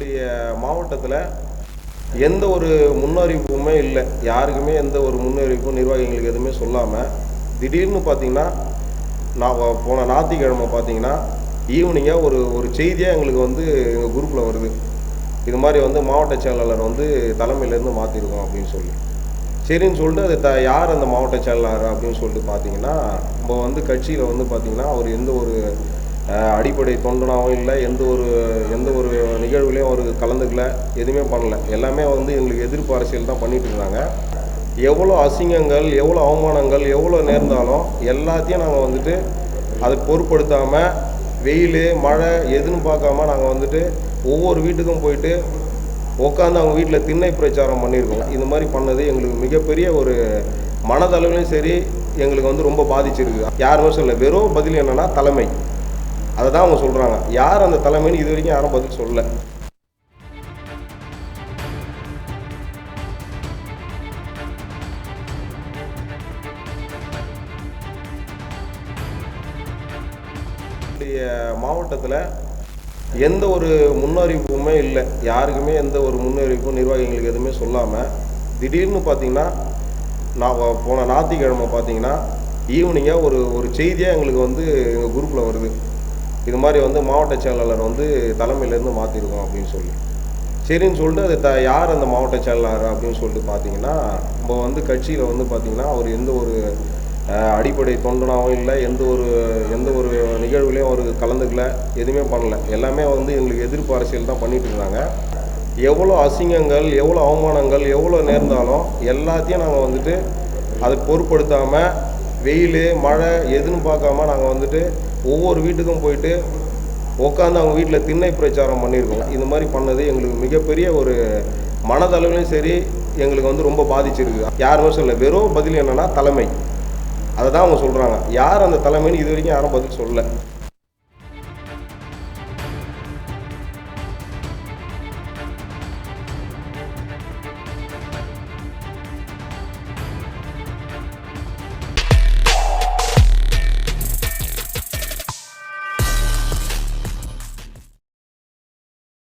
நம்முடைய மாவட்டத்தில் எந்த ஒரு முன்னறிவிப்புமே இல்லை. யாருக்குமே எந்த ஒரு முன்னறிவிப்பும் நிர்வாகிகளுக்கு எதுவுமே சொல்லாமல் திடீர்னு பார்த்தீங்கன்னா நான் போன ஞாயிற்றுக்கிழமை பார்த்தீங்கன்னா ஈவினிங்காக ஒரு ஒரு செய்தியாக எங்களுக்கு வந்து எங்கள் குரூப்பில் வருது. இது மாதிரி வந்து மாவட்ட செயலாளர் வந்து தலைமையிலேருந்து மாற்றிருக்கோம் அப்படின்னு சொல்லி. சரின்னு சொல்லிட்டு அது யார் அந்த மாவட்ட செயலாளர் அப்படின்னு சொல்லிட்டு பார்த்தீங்கன்னா, நம்ம வந்து கட்சியில் வந்து பார்த்தீங்கன்னா அவர் எந்த ஒரு அடிப்படை தொண்டனாகவும் இல்லை, எந்த ஒரு நிகழ்வுலையும் அவர் கலந்துக்கல, எதுவுமே பண்ணல. எல்லாமே வந்து எங்களுக்கு எதிர்ப்பு அரசியல் தான் பண்ணிட்டு இருந்தாங்க. எவ்வளோ அசிங்கங்கள், எவ்வளோ அவமானங்கள், எவ்வளோ நேர்ந்தாலும் எல்லாத்தையும் நாங்கள் வந்துட்டு அதை பொருட்படுத்தாமல் வெயில் மழை எதுன்னு பார்க்காம நாங்கள் வந்துட்டு ஒவ்வொரு வீட்டுக்கும் போயிட்டு உட்காந்து அவங்க வீட்டில் திண்ணை பிரச்சாரம் பண்ணியிருக்கோம். இந்த மாதிரி பண்ணது எங்களுக்கு மிகப்பெரிய ஒரு மனதளவுலையும் சரி எங்களுக்கு வந்து ரொம்ப பாதிச்சிருக்கு. யாருமே சொல்ல, வெறும் பதில் என்னென்னா தலைமை. அதை தான் அவங்க சொல்கிறாங்க. யார் அந்த தலைமைன்னு இது வரைக்கும் யாரும் பதில் சொல்லலை. மாவட்டத்தில் எந்த ஒரு முன்னறிவிப்புமே இல்லை. யாருக்குமே எந்த ஒரு முன்னறிவிப்பும் நிர்வாகிகளுக்கு எதுவுமே சொல்லாமல் திடீர்னு பார்த்தீங்கன்னா நான் போன ஞாயிற்றுக்கிழமை பார்த்தீங்கன்னா ஈவினிங்காக ஒரு ஒரு செய்தியாக எங்களுக்கு வந்து எங்கள் குரூப்பில் வருது. இது மாதிரி வந்து மாவட்ட செயலாளர் வந்து தலைமையிலேருந்து மாற்றிருக்கோம் அப்படின்னு சொல்லி. சரின்னு சொல்லிட்டு அது யார் அந்த மாவட்ட செயலாளர் அப்படின்னு சொல்லிட்டு பார்த்தீங்கன்னா, நம்ம வந்து கட்சியில் வந்து பார்த்தீங்கன்னா அவர் எந்த ஒரு அடிப்படை தொண்டனாகவும் இல்லை, எந்த ஒரு நிகழ்வுலையும் அவர் கலந்துக்கல, எதுவுமே பண்ணல. எல்லாமே வந்து எங்களுக்கு எதிர்ப்பு அரசியல் தான் பண்ணிட்டு இருந்தாங்க. எவ்வளோ அசிங்கங்கள், எவ்வளோ அவமானங்கள், எவ்வளோ நேர்ந்தாலும் எல்லாத்தையும் நாங்கள் வந்துட்டு அதை பொருட்படுத்தாமல் வெயில் மழை எதுன்னு பார்க்காம நாங்கள் வந்துட்டு ஒவ்வொரு வீட்டுக்கும் போயிட்டு உட்காந்து அவங்க வீட்டில் திண்ணை பிரச்சாரம் பண்ணியிருக்கோம். இந்த மாதிரி பண்ணது எங்களுக்கு மிகப்பெரிய ஒரு மனதளவுலையும் சரி எங்களுக்கு வந்து ரொம்ப பாதிச்சிருக்கு. யாருமே சொல்ல, வெறும் பதில் என்னென்னா தலைமை. அதை தான் அவங்க சொல்கிறாங்க. யார் அந்த தலைமைன்னு இது வரைக்கும் யாரும் பதில் சொல்லலை.